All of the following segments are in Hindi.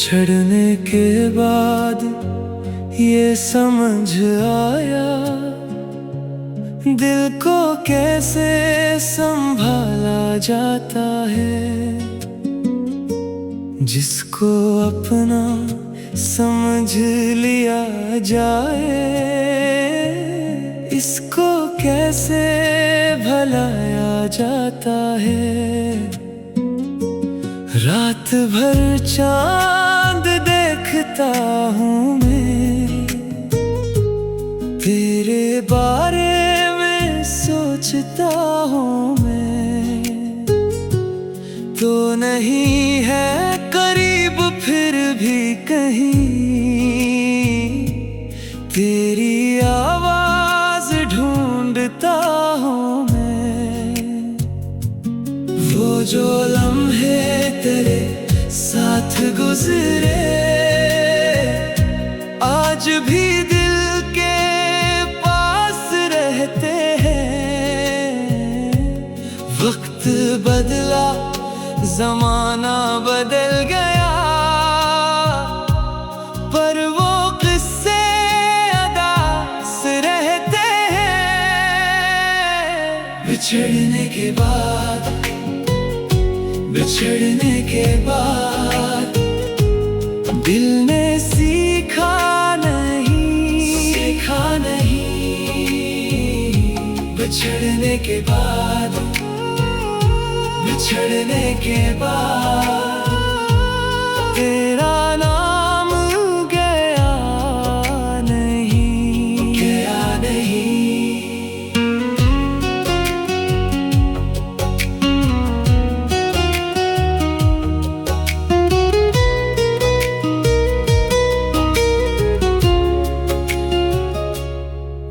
बिछड़ने के बाद ये समझ आया, दिल को कैसे संभाला जाता है। जिसको अपना समझ लिया जाए, इसको कैसे भुलाया जाता है। रात भर चांद देखता हूँ मैं, तेरे बारे में सोचता हूँ मैं। तो नहीं है करीब फिर भी कहीं, तेरी आवाज ढूंढता हूँ मैं। वो जो लम्हे तेरे साथ गुजरे, आज भी दिल के पास रहते हैं। वक्त बदला, जमाना बदल गया, पर वो किस्से अदास रहते हैं। बिछड़ने के बाद, बिछड़ने के बाद दिल ने सीखा नहीं। बिछड़ने के बाद, बिछड़ने के बाद तेरा नाम गया नहीं, गया नहीं।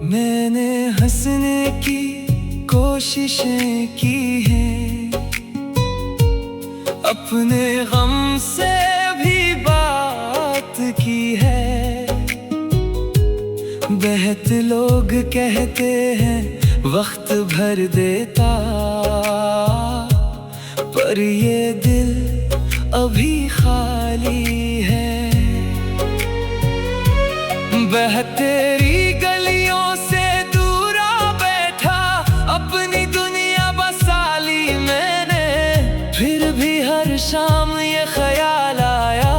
मैंने हंसने की कोशिशें की हैं, अपने गम से भी बात की है। बहुत लोग कहते हैं वक्त भर देता, पर ये दिल अभी खाली है। वह तेरी गलियों से दूरा बैठा, अपनी दुनिया बसा ली मैंने। फिर भी हर शाम ये ख्याल आया,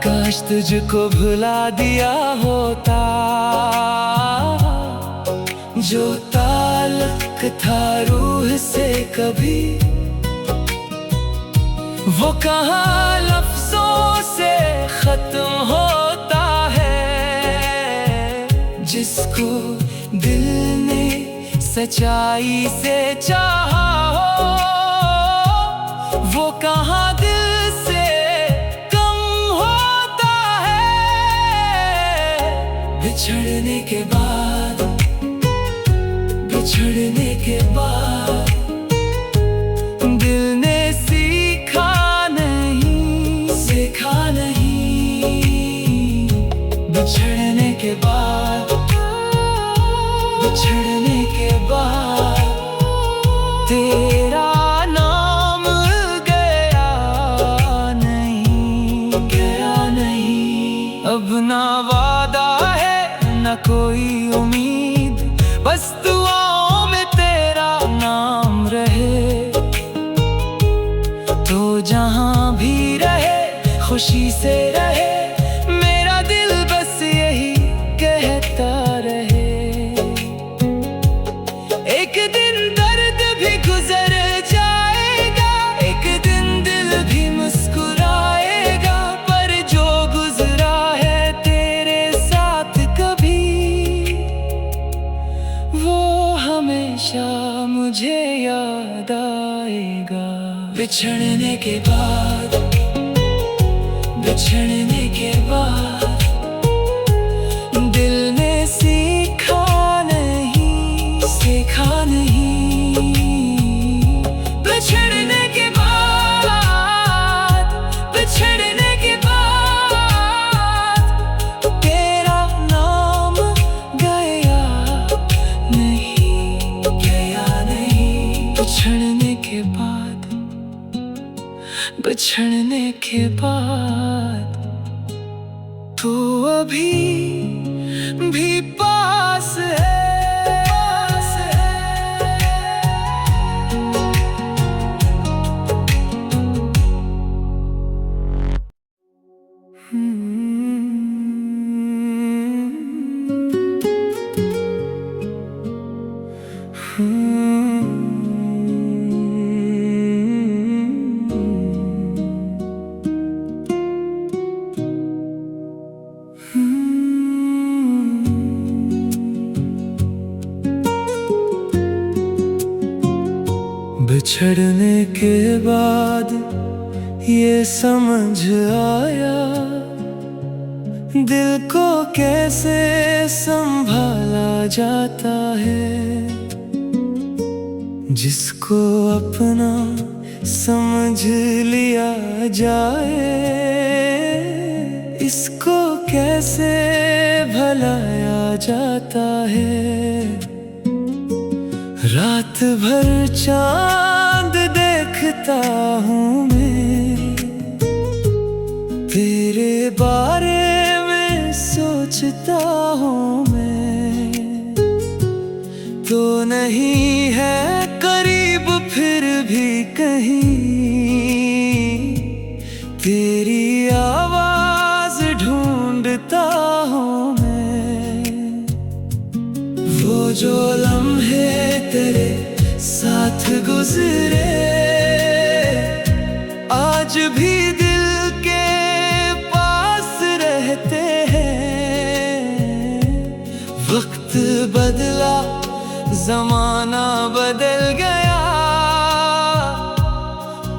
काश तुझको भुला दिया होता। जो ताल्लुक था रूह से कभी, वो कहाँ लफ्जों से खत्म होता है। जिसको दिल ने सच्चाई से चाहा हो, वो कहाँ दिल से कम होता है। बिछड़ने के बाद, बिछड़ने के बाद दिल ने सीखा नहीं, सीखा नहीं। बिछड़ने के बाद, बिछड़ने के बाद तेरा नाम गया नहीं, गया नहीं। अब ना वादा है ना कोई उम्मीद, बस दुआओं में तेरा नाम रहे। तो जहां भी रहे खुशी से रहे, मेरा दिल बस यही कहता रहे। एक दिन दर्द भी गुजर जाएगा, एक दिन दिल भी मुस्कुराएगा। पर जो गुजरा है तेरे साथ कभी, वो हमेशा मुझे याद आएगा। बिछड़ने के बाद, बिछड़ने के बाद दिल ने सीखा नहीं, सीखा नहीं। बिछड़ने के बाद, बिछड़ने के बाद तेरा नाम गया नहीं, गया नहीं। बिछड़ने के बाद, बिछड़ने के बाद बिछड़ने के बाद ये समझ आया, दिल को कैसे संभाला जाता है। जिसको अपना समझ लिया जाए, इसको कैसे भुलाया जाता है। रात भर चांद देखता हूँ मैं, तेरे बारे में सोचता हूँ मैं। तो नहीं है करीब फिर भी कहीं, तेरी आवाज ढूंढता हूँ मैं। वो जो लम्हे तेरे साथ गुजरे, आज भी दिल के पास रहते हैं। वक्त बदला, जमाना बदल गया,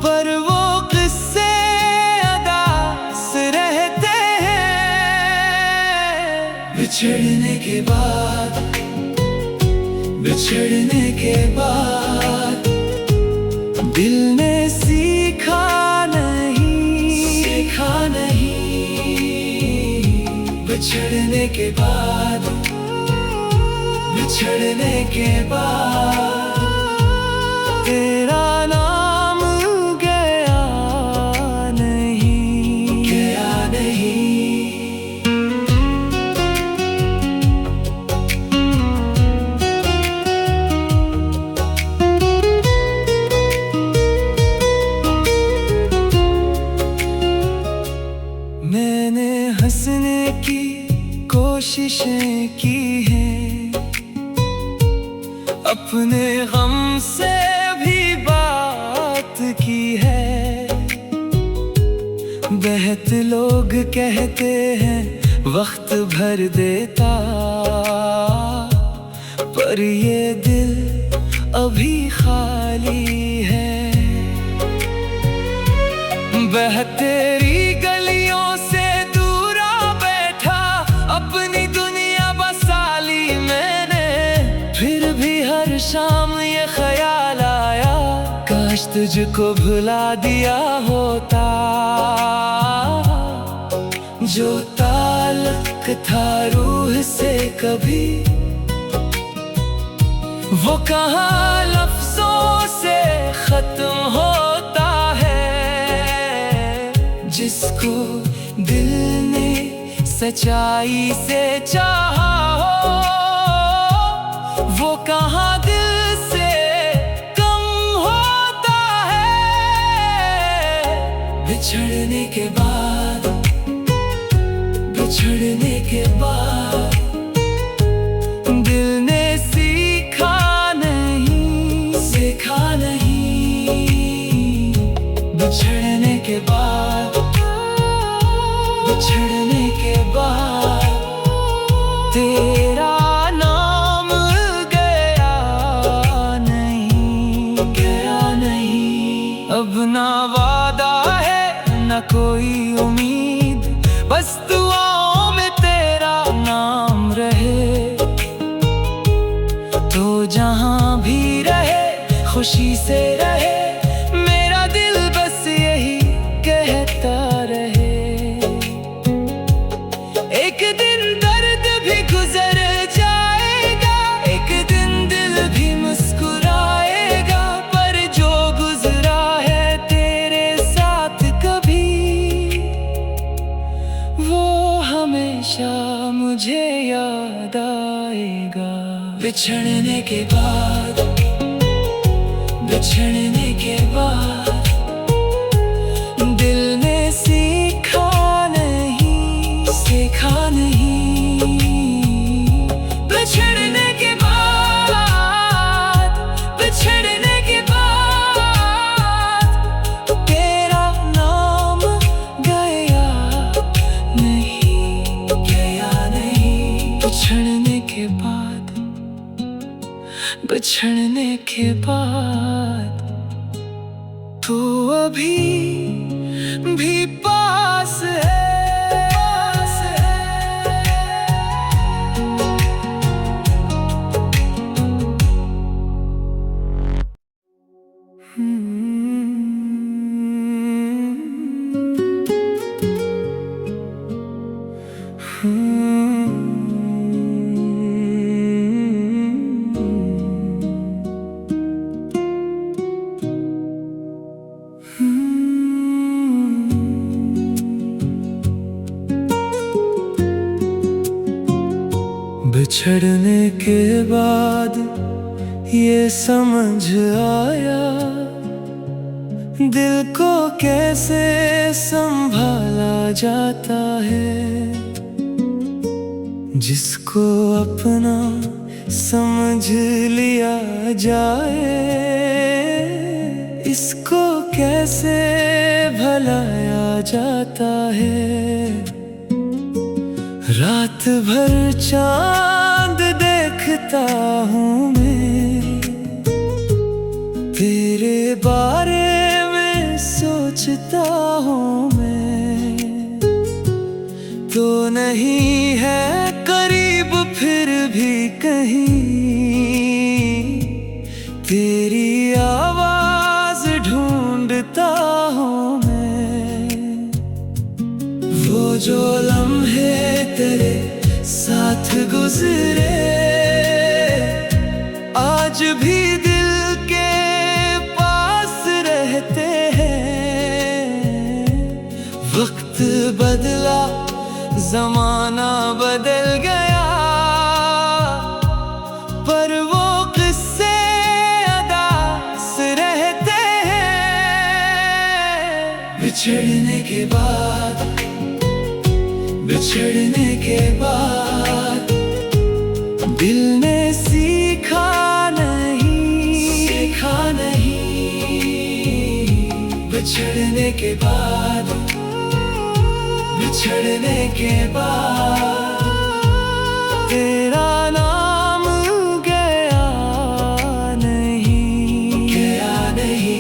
पर वो किस्से अदास रहते हैं। बिछड़ने के बाद, बिछड़ने के बाद दिल ने सीखा नहीं। बिछड़ने के बाद, बिछड़ने के बाद तेरा नाम गया नहीं, गया नहीं। मैंने हंसने की कोशिशें की हैं, अपने गम से भी बात की है। बहुत लोग कहते हैं वक्त भर देता, पर ये दिल अभी खाली है। वह तेरी गलियों से दूरा बैठा, अपनी दुनिया बसा ली मैंने। फिर भी हर शाम ये ख्याल आया, काश तुझको भुला दिया होता। जो ताल्लुक था रूह से कभी, वो कहाँ लफ्जों से खत्म होता है। जिसको दिल ने सच्चाई से चाहा हो, वो कहाँ दिल से कम होता है। बिछड़ने के बाद, बिछड़ने के बाद दिल ने सीखा नहीं, सीखा नहीं। बिछड़ने के बाद, बिछड़ने के बाद तेरा नाम गया नहीं, गया नहीं। अब ना वादा है ना कोई उम्मीद, बस दुआओं में तेरा नाम रहे। तो जहां भी रहे खुशी से रहे, मेरा दिल बस यही कहता रहे। एक दिन दर्द भी गुजर जाएगा, एक दिन दिल भी मुस्कुराएगा। पर जो गुजरा है तेरे साथ कभी, वो हमेशा मुझे याद आएगा। बिछड़ने के बाद, बिछड़ने के बाद दिल ने सीखा नहीं, सीखा नहीं। बिछड़ने के बाद, बिछड़ने के बाद तेरा नाम गया नहीं, गया नहीं। बिछड़ने के बाद, बिछड़ने के बाद तू अभी भी पास है। बिछड़ने के बाद ये समझ आया, दिल को कैसे संभाला जाता है। जिसको अपना समझ लिया जाए, इसको कैसे भुलाया जाता है। रात भर चांद देखता हूँ मैं, तेरे बारे में सोचता हूँ मैं। तो नहीं है करीब फिर भी कहीं, तेरी आवाज ढूंढता हूँ मैं। वो जो लम्हे तेरे साथ गुजरे, आज भी दिल के पास रहते हैं। वक्त बदला, जमाना बदल गया, पर वो किस्से अदास रहते हैं। बिछड़ने के बाद, बिछड़ने के बाद दिल ने सीखा नहीं। बिछड़ने के बाद, बिछड़ने के बाद तेरा नाम गया नहीं, गया नहीं।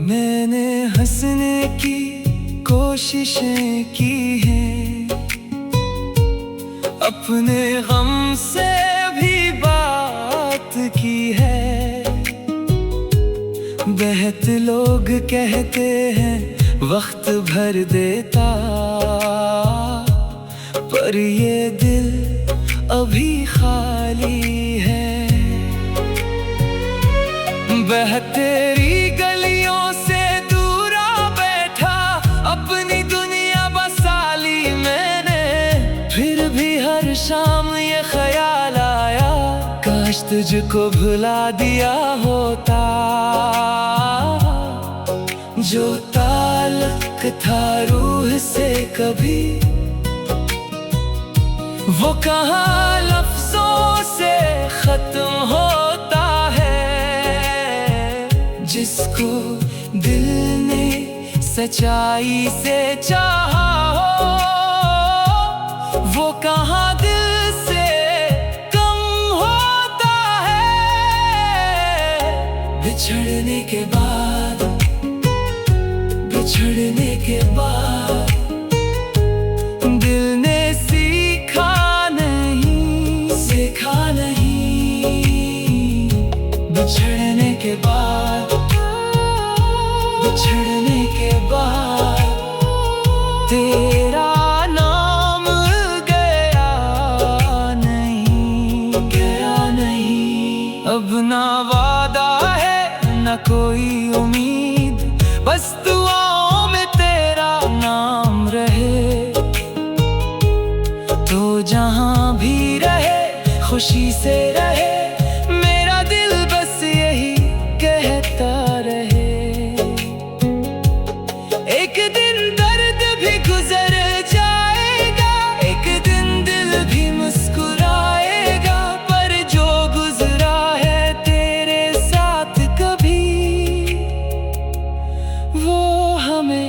मैंने हंसने की कोशिशें की हैं, अपने गम से भी बात की है। बहुत लोग कहते हैं वक्त भर देता, पर ये दिल अभी खाली है। वह तेरी गलियों से दूरा बैठा, अपनी दुनिया बसा ली मैंने। फिर भी हर शाम ये ख्याल आया, काश तुझको भुला दिया होता। जो ताल्लुक था रूह से कभी, वो कहाँ लफ्जों से खत्म होता है। जिसको दिल ने सच्चाई से चाहा हो, वो कहाँ दिल से कम होता है। बिछड़ने के बाद, बिछड़ने के बाद दिल ने सीखा नहीं। बिछड़ने के बाद, बिछड़ने के बाद तेरा नाम गया नहीं, गया नहीं। अब ना वादा है ना कोई उम्मीद, बस दुआओं में तेरा नाम रहे। तो जहां भी रहे खुशी से रहे, मेरा दिल बस यही कहता रहे। एक दिन दर्द भी गुजर जाएगा, एक दिन दिल भी मुस्कुराएगा। पर जो गुजरा है तेरे साथ कभी, वो हमें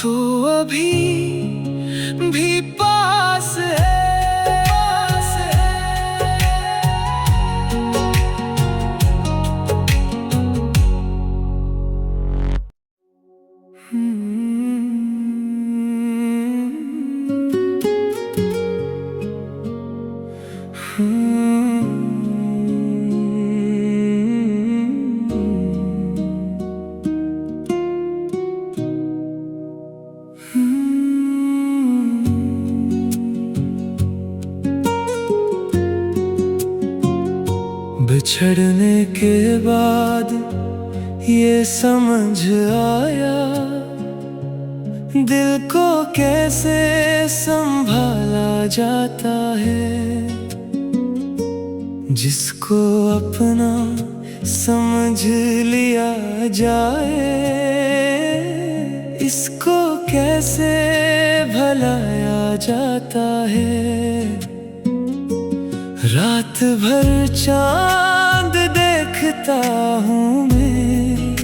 तू अभी भी पास है। बिछड़ने के बाद ये समझ आया, दिल को कैसे संभाला जाता है। जिसको अपना समझ लिया जाए, इसको कैसे भुलाया जाता है। रात भर चांद देखता हूँ मैं,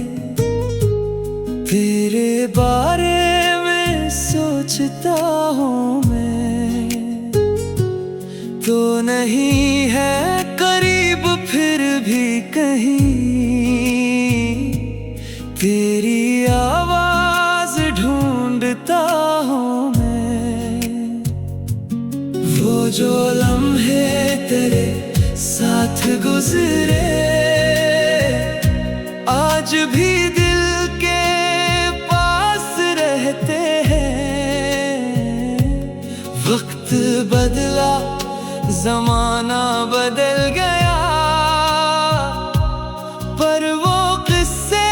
तेरे बारे में सोचता हूँ मैं। तो नहीं है करीब फिर भी कहीं, तेरी आवाज ढूंढता हूँ मैं। वो जो लम्हे तेरे साथ गुजरे, आज भी दिल के पास रहते हैं। वक्त बदला, जमाना बदल गया, पर वो किस्से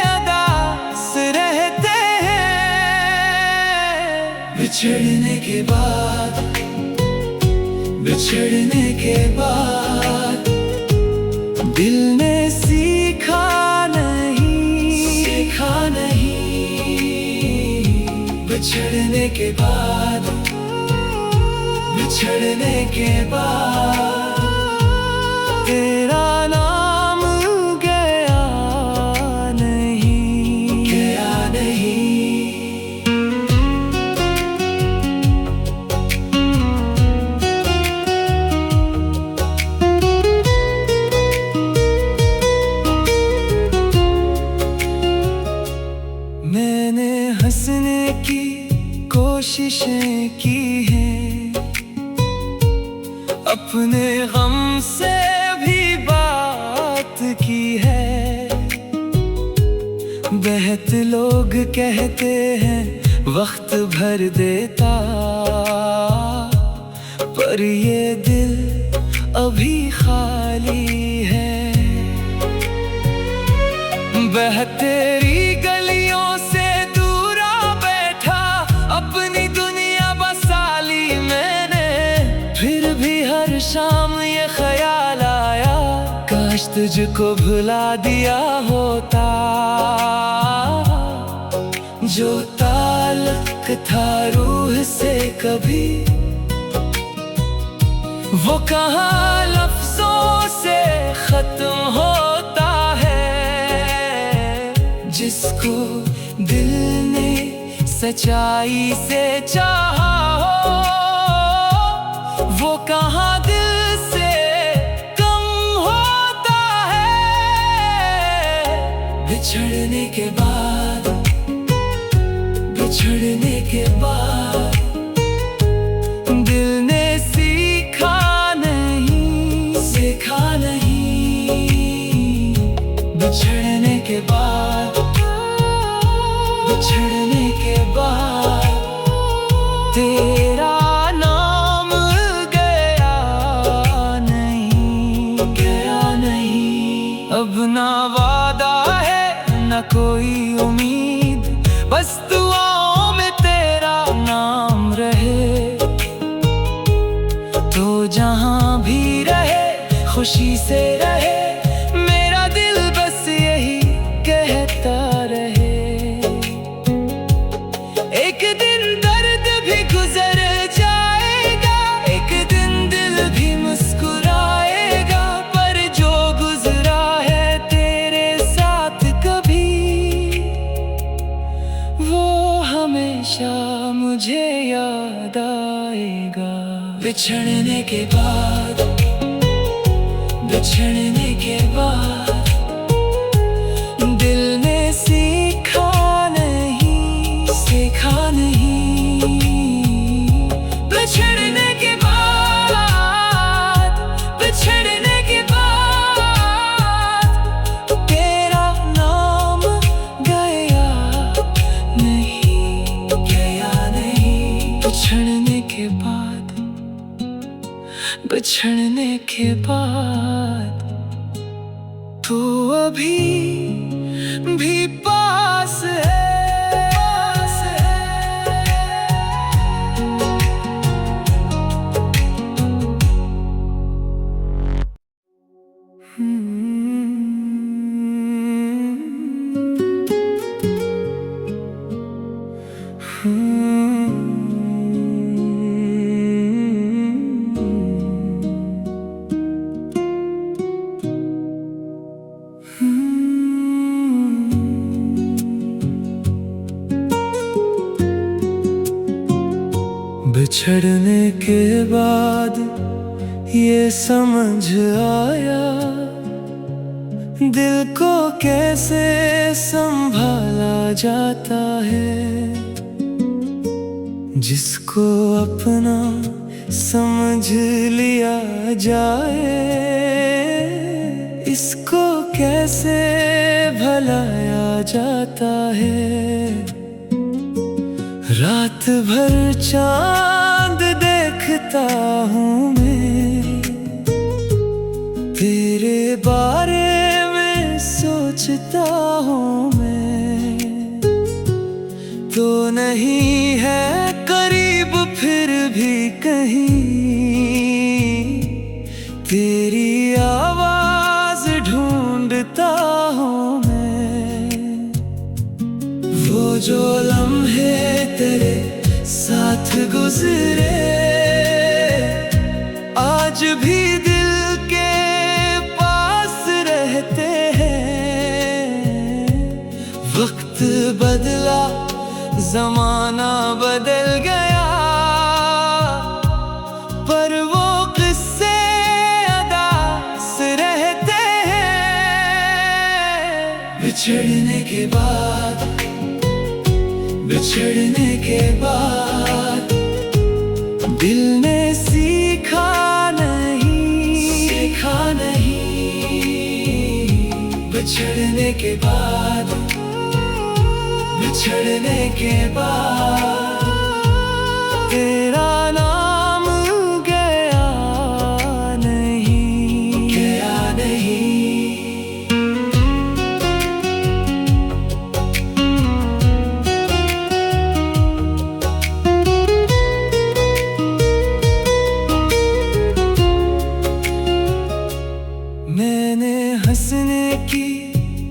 अदास रहते हैं। बिछड़ने के बाद, बिछड़ने के बाद दिल ने सीखा नहीं, सीखा नहीं। बिछड़ने के बाद, बिछड़ने के बाद तेरा नाम गया नहीं, गया नहीं। मैंने हंसने की कोशिशें की हैं, अपने गम से भी बात की है। बहुत लोग कहते हैं वक्त भर देता, पर ये दिल अभी खाली है। वह तेरी गलियों से दूरा बैठा, अपनी दुनिया बसा ली मैंने। फिर भी हर शाम ये ख्याल आया, काश तुझको भुला दिया होता। जो ताल्लुक था रूह से कभी, वो कहाँ लफ्जों से खत्म होता है। जिसको दिल ने सच्चाई से चाहा हो, वो कहाँ दिल से कम होता है। बिछड़ने के बाद, बिछड़ने के बाद दिल ने सीखा नहीं, सीखा नहीं। बिछड़ने के बाद, बिछड़ने के बाद तेरा नाम गया नहीं, गया नहीं। अब ना वादा है ना कोई उम्मीद, बस दुआओं में तेरा नाम रहे। तो जहां भी रहे खुशी से रहे, मेरा दिल बस यही कहता रहे। एक दिन दर्द भी गुजर जाएगा, एक दिन दिल भी मुस्कुराएगा। पर जो गुजरा है तेरे साथ कभी, वो हमें हमेशा मुझे याद आएगा। बिछड़ने के बाद, बिछड़ने के बाद दिल ने सीखा नहीं, सीखा नहीं। बिछड़ने के बाद, बिछड़ने के बाद तेरा नाम गया नहीं, गया नहीं। बिछड़ने के बाद, बिछड़ने के बाद तू अभी भी पास है। बिछड़ने के बाद ये समझ आया, दिल को कैसे संभाला जाता है। जिसको अपना समझ लिया जाए, इसको कैसे भुलाया जाता है। रात भर चांद देखता हूँ मैं, तेरे बारे में सोचता हूँ मैं। तो नहीं है करीब फिर भी कहीं, तेरी आवाज ढूंढता हूँ मैं। वो जो लम्हे तेरे साथ गुजरे आज भी दिल के पास रहते हैं। वक्त बदला, जमाना बदल गया, पर वो किस्से अदास रहते हैं। बिछड़ने के बाद, बिछड़ने के बाद दिल ने सीखा नहीं, सीखा नहीं। बिछड़ने के बाद, बिछड़ने के बाद तेरा नाम गया नहीं, गया नहीं। मैंने हंसने की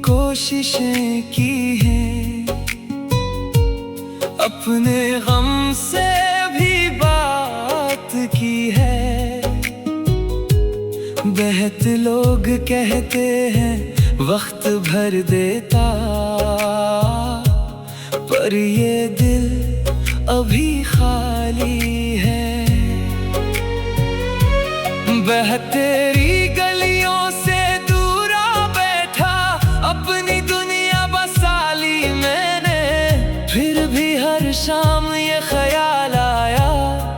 कोशिशें की हैं, अपने गम से भी बात की है। बहुत लोग कहते हैं वक्त भर देता, पर ये दिल अभी खाली है। वह तेरी गलियों से दूरा बैठा, अपनी दुनिया बसा ली मैंने। फिर भी हर शाम ये ख्याल आया,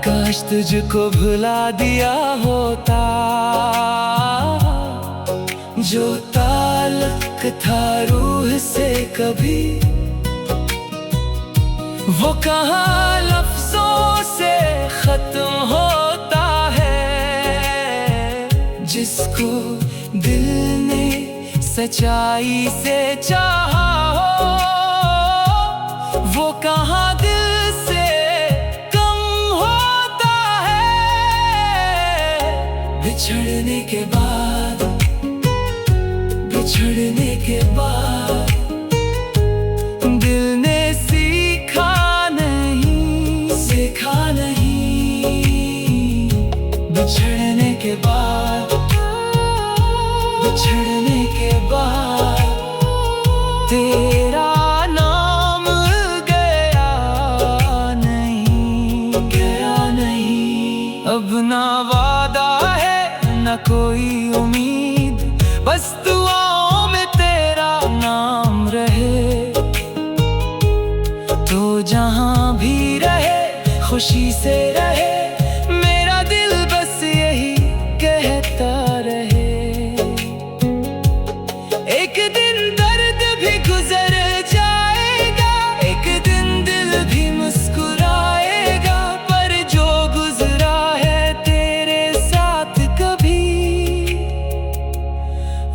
काश तुझको भुला दिया होता। जो ताल्लुक था रूह से कभी, वो कहाँ लफ्जों से खत्म होता है। जिसको दिल ने सच्चाई से चाहा हो, वो कहाँ दिल से कम होता है। बिछड़ने के बाद, बिछड़ने के बाद दिल ने सीखा नहीं, सीखा नहीं। बिछड़ने के बाद, बिछड़ने के बाद तेरा नाम गया खुशी से रहे, मेरा दिल बस यही कहता रहे। एक दिन दर्द भी गुजर जाएगा, एक दिन दिल भी मुस्कुराएगा, पर जो गुजरा है तेरे साथ कभी,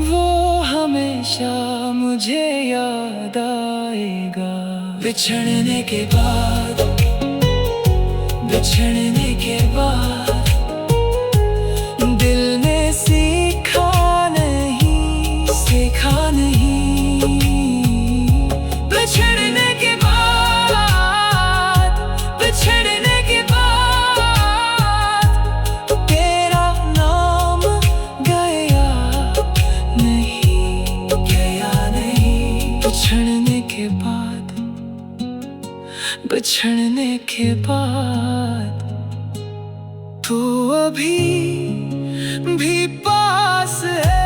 वो हमेशा मुझे याद आएगा। बिछड़ने के बाद, बिछड़ने के बाद दिल ने सीखा नहीं, सीखा नहीं। बिछड़ने के बाद, बिछड़ने के बाद तेरा नाम गया नहीं, गया नहीं। बिछड़ने के बाद, बिछड़ने के बाद तू अभी भी पास है।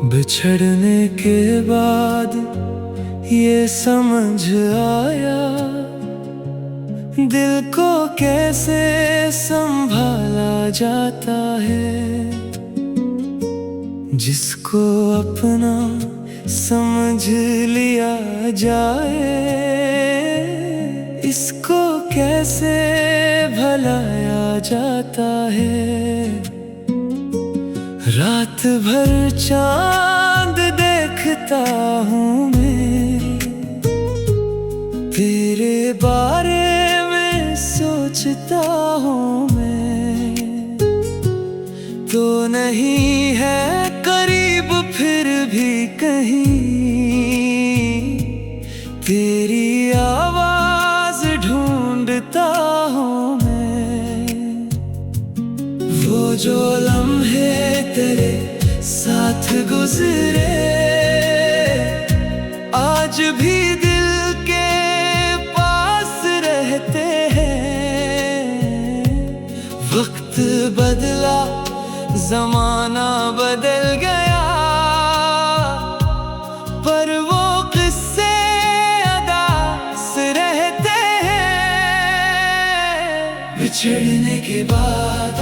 बिछड़ने के बाद ये समझ आया, दिल को कैसे संभाला जाता है। जिसको अपना समझ लिया जाए, इसको कैसे भुलाया जाता है। रात भर चांद देखता हूँ मैं, तेरे बारे में सोचता हूँ मैं। तो नहीं है करीब फिर भी कहीं, तेरी आवाज ढूंढता हूँ मैं। वो जो लम्हे तेरे साथ गुजरे, आज भी दिल के पास रहते हैं। वक्त बदला, जमाना बदल गया, पर वो किस्से अदास रहते हैं। बिछड़ने के बाद,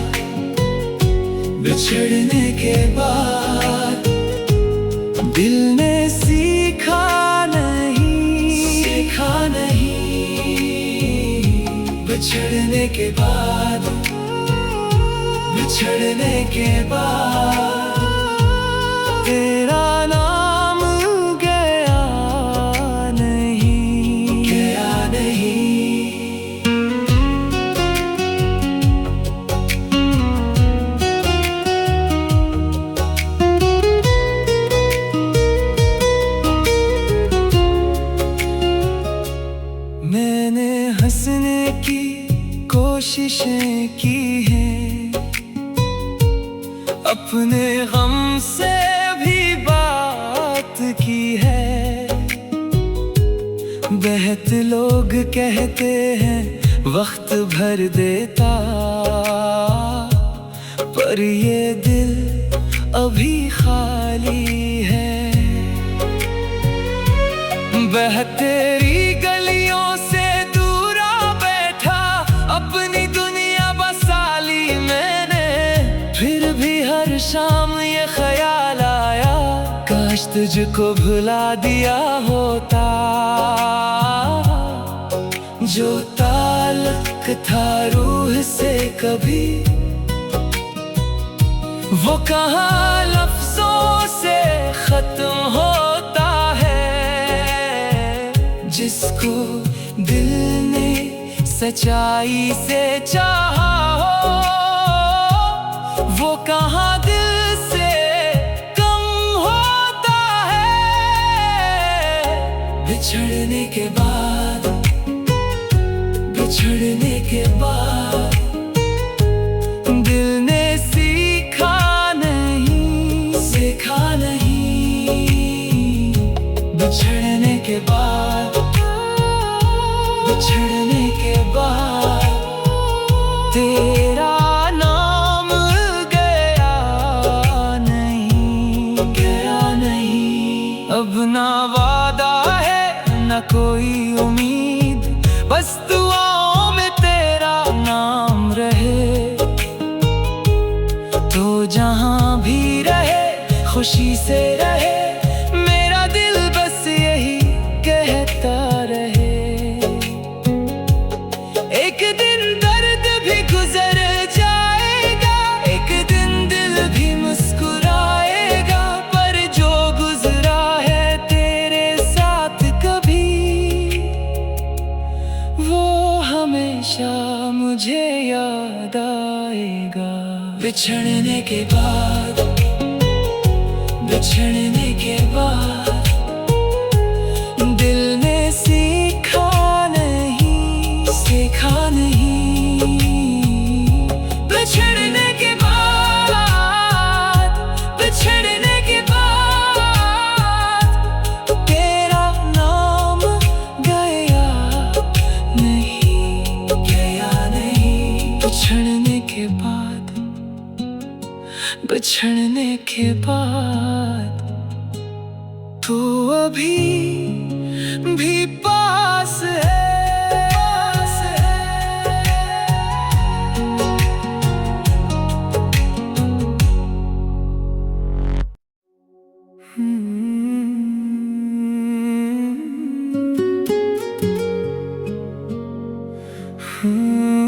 बिछड़ने के बाद दिल ने सीखा नहीं, सीखा नहीं। बिछड़ने के बाद, बिछड़ने के बाद तेरा नाम गया नहीं, गया नहीं। मैंने हंसने की कोशिशें की हैं, अपने गम से भी बात की है। बहुत लोग कहते हैं वक्त भर देता, पर ये दिल अभी खाली है। वह तेरी गलियों से दूरा बैठा, अपनी दुनिया बसा ली मैंने। फिर भी हर शाम ये ख्याल आया, काश तुझको भुला दिया होता। जो ताल्लुक था रूह से कभी, वो कहाँ लफ्जों से खत्म होता है। जिसको दिल ने सच्चाई से चाहा हो, वो कहाँ दिल से कम होता है। बिछड़ने के बाद, बिछड़ने के बाद दिल ने सीखा नहीं, बिछड़ने के बाद तेरा नाम गया नहीं। अब ना वादा है ना कोई उम्मीद, बस दुआओं में तेरा नाम रहे। तो जहां भी रहे खुशी से रहे, मेरा दिल बस यही कहता रहे। एक दिन दर्द भी गुजर जाएगा, एक दिन दिल भी मुस्कुराएगा, पर जो गुजरा है तेरे साथ कभी, वो हमेशा मुझे याद आएगा। बिछड़ने के बाद दिल ने सीखा नहीं, बिछड़ने के बाद तेरा नाम गया नहीं। बिछड़ने के बाद तू अभी भी पास है। Hmm.